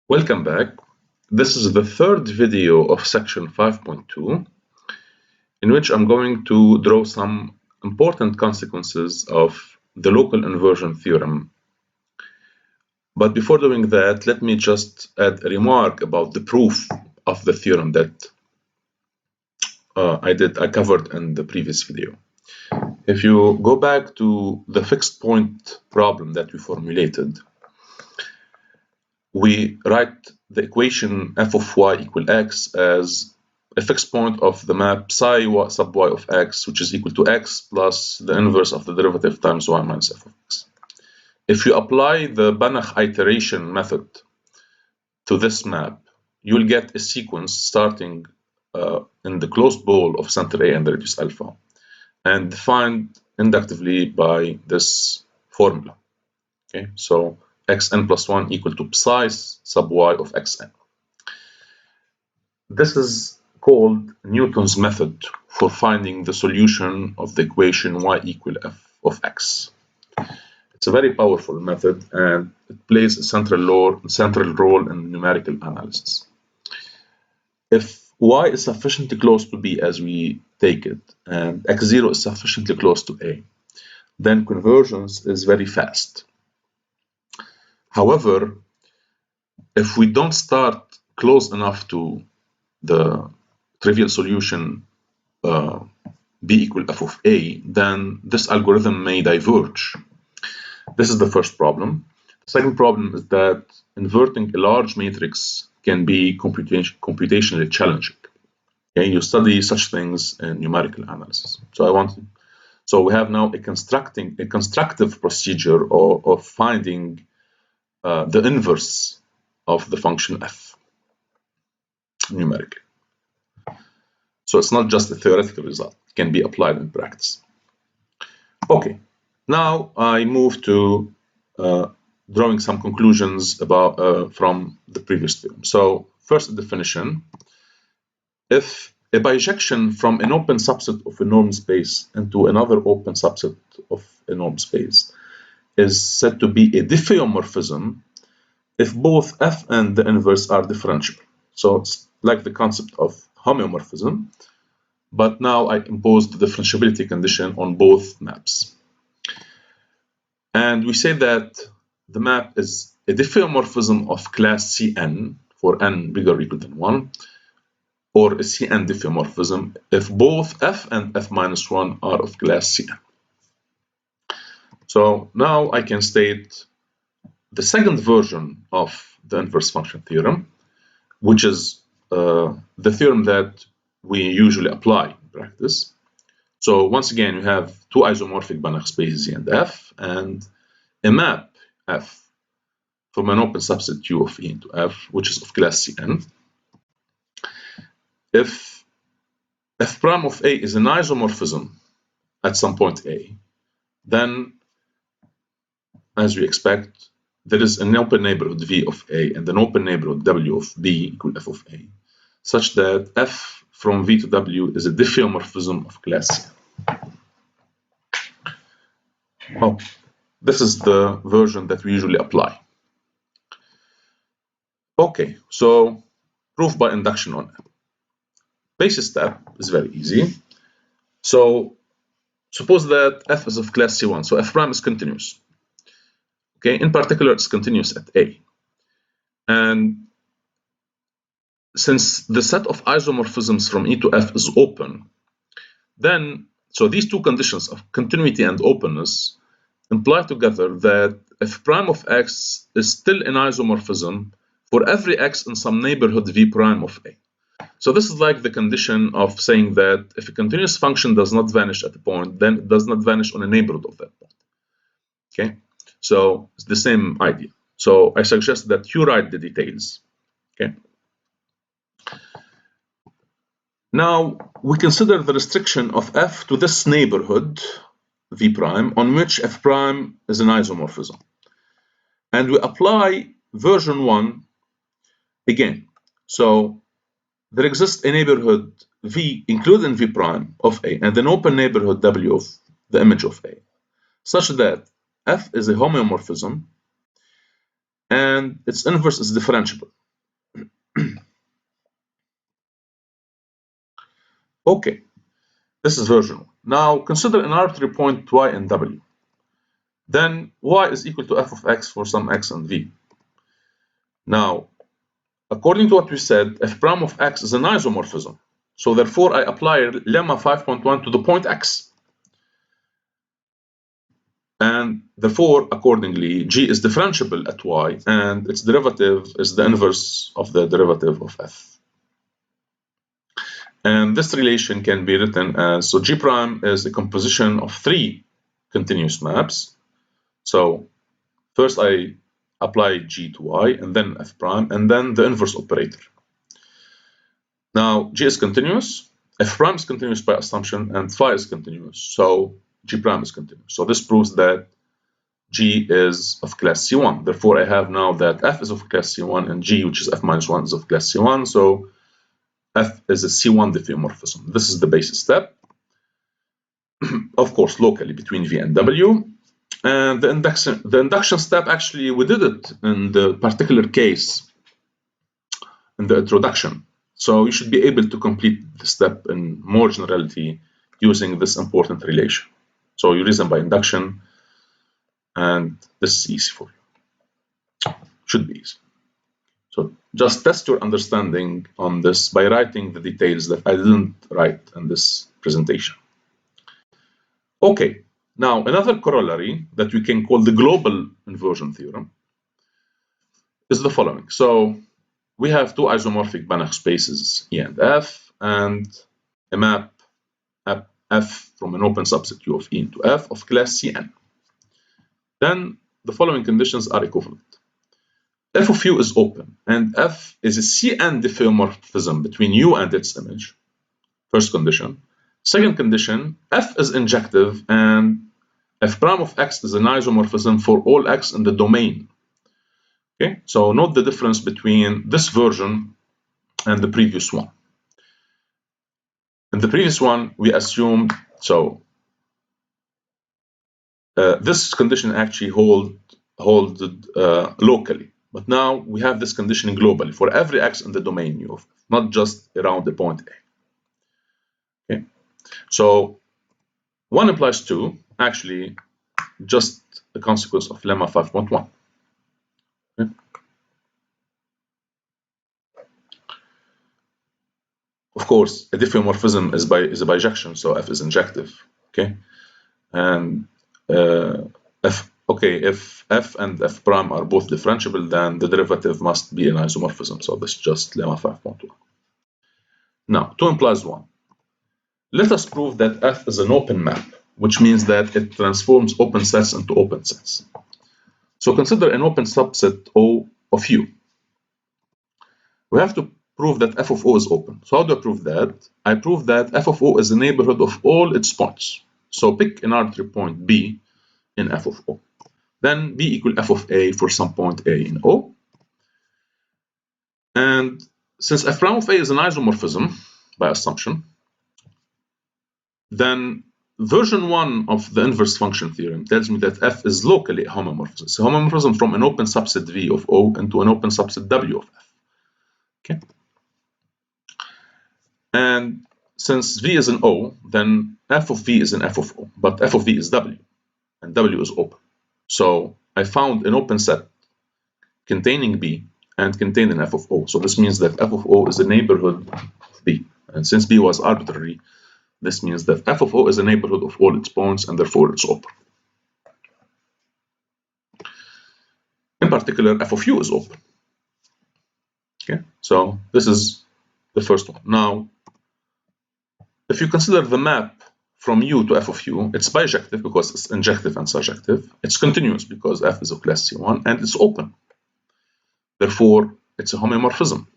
Welcome back. This is the third video of section 5.2, in which I'm going to draw some important consequences of the local inversion theorem. But before doing that, let me just add a remark about the proof of the theorem that I covered in the previous video. If you go back to the fixed point problem that we formulated, we write the equation f of y equal x as a fixed point of the map psi sub y of x, which is equal to x plus the inverse of the derivative times y minus f of x. If you apply the Banach iteration method to this map, you will get a sequence starting in the closed ball of center A and the radius alpha, and defined inductively by this formula. Okay, so xn plus 1 equal to psi sub y of xn. This is called Newton's method for finding the solution of the equation y equal f of x. It's a very powerful method, and it plays a central role in numerical analysis. If y is sufficiently close to b as we take it, and x0 is sufficiently close to a, then convergence is very fast. However, if we don't start close enough to the trivial solution b equal f of a, then this algorithm may diverge. This is the first problem. The second problem is that inverting a large matrix can be computationally challenging. Okay, you study such things in numerical analysis. So we have now a constructive procedure of finding the inverse of the function f numerically. So it's not just a theoretical result, it can be applied in practice. Okay, now I move to drawing some conclusions about from the previous theorem. So first, the definition. If a bijection from an open subset of a norm space into another open subset of a norm space is said to be a diffeomorphism if both f and the inverse are differentiable. So it's like the concept of homeomorphism, but now I impose the differentiability condition on both maps. And we say that the map is a diffeomorphism of class Cn for n bigger or equal than 1, or a Cn diffeomorphism if both f and f minus 1 are of class Cn. So now I can state the second version of the inverse function theorem, which is the theorem that we usually apply in practice. So once again, you have two isomorphic Banach spaces Z and F, and a map F from an open subset U of E into F, which is of class Cn. If f prime of A is an isomorphism at some point A, then, as we expect, there is an open neighborhood V of A and an open neighborhood W of B equal f of A, such that f from V to W is a diffeomorphism of class Cn. Oh, this is the version that we usually apply. Okay, so proof by induction on f. Basic step is very easy. So suppose that f is of class C1, so f prime is continuous. Okay, in particular, it's continuous at A. And since the set of isomorphisms from E to F is open, then, so these two conditions of continuity and openness imply together that f prime of x is still an isomorphism for every x in some neighborhood V prime of A. So this is like the condition of saying that if a continuous function does not vanish at a point, then it does not vanish on a neighborhood of that point. Okay, so it's the same idea. So I suggest that you write the details. Okay. Now we consider the restriction of f to this neighborhood V prime on which f prime is an isomorphism. And we apply version 1 again. So there exists a neighborhood V, including V prime of A, and an open neighborhood W of the image of A, such that f is a homeomorphism and its inverse is differentiable. Okay, this is version 1. Now consider an arbitrary point y and w. Then y is equal to f of x for some x and v. Now, according to what we said, f prime of x is an isomorphism. So therefore, I apply lemma 5.1 to the point x. And therefore, accordingly, g is differentiable at y, and its derivative is the inverse of the derivative of f. And this relation can be written as, so g prime is a composition of 3 continuous maps. So first I apply g to y, and then f prime, and then the inverse operator. Now, g is continuous, f prime is continuous by assumption, and phi is continuous. So g prime is continuous. So this proves that g is of class C1. Therefore, I have now that f is of class C1 and g, which is f minus 1, is of class C1. So f is a C1 diffeomorphism. This is the basic step. Of course, locally between v and w. And the induction step, actually, we did it in the particular case in the introduction. So you should be able to complete the step in more generality using this important relation. So you reason by induction, and this is easy for you. Should be easy. So just test your understanding on this by writing the details that I didn't write in this presentation. Okay, now another corollary that we can call the global inversion theorem is the following. So we have two isomorphic Banach spaces E and F, and a map F from an open subset U of E into F of class Cn. Then the following conditions are equivalent. F of U is open, and F is a Cn diffeomorphism between U and its image. First condition. Second condition, F is injective, and F prime of x is an isomorphism for all x in the domain. Okay, so note the difference between this version and the previous one. In the previous one, we assumed, so this condition actually holded locally, but now we have this condition globally for every x in the domain U of f, not just around the point A. Okay, so 1 implies 2, actually just a consequence of lemma 5.1. Okay. Of course, a diffeomorphism is a bijection, so f is injective. Okay, and if f and f prime are both differentiable, then the derivative must be an isomorphism. So this is just lemma 5.1. Now, 2 implies 1. Let us prove that f is an open map, which means that it transforms open sets into open sets. So consider an open subset O of U. We have to prove that f of O is open. So how do I prove that? I prove that f of O is the neighborhood of all its points. So pick an arbitrary point B in f of O. Then B equal f of A for some point A in O. And since f prime of A is an isomorphism by assumption, then version 1 of the inverse function theorem tells me that f is locally a homomorphism. It's a homomorphism from an open subset V of O into an open subset W of f. Okay. And since V is an O, then f of V is an f of O, but f of V is W, and W is open. So I found an open set containing B and containing f of O. So this means that f of O is a neighborhood of B. And since B was arbitrary, this means that f of O is a neighborhood of all its points, and therefore it's open. In particular, f of U is open. Okay, so this is the first one. Now, if you consider the map from U to f of U, it's bijective because it's injective and surjective. It's continuous because f is of class C1, and it's open. Therefore, it's a homomorphism.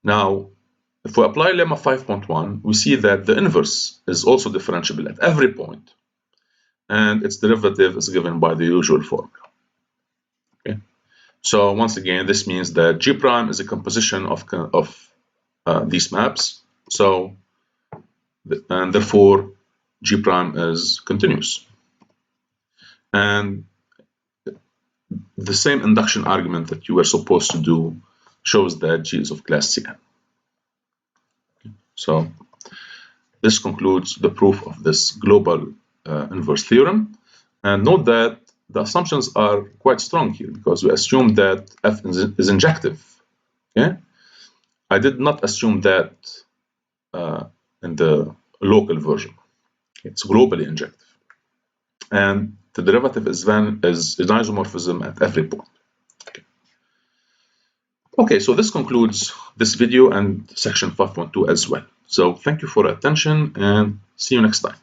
Now, if we apply lemma 5.1, we see that the inverse is also differentiable at every point, and its derivative is given by the usual formula. Okay. So once again, this means that G prime is a composition of these maps. So, and therefore, G prime is continuous. And the same induction argument that you were supposed to do shows that G is of class Cn. Okay. So this concludes the proof of this global inverse theorem. And note that the assumptions are quite strong here because we assume that f is injective. Okay, I did not assume that in the local version. It's globally injective, and the derivative is an isomorphism at every point. Okay, so this concludes this video and section 5.2 as well. So thank you for your attention and see you next time.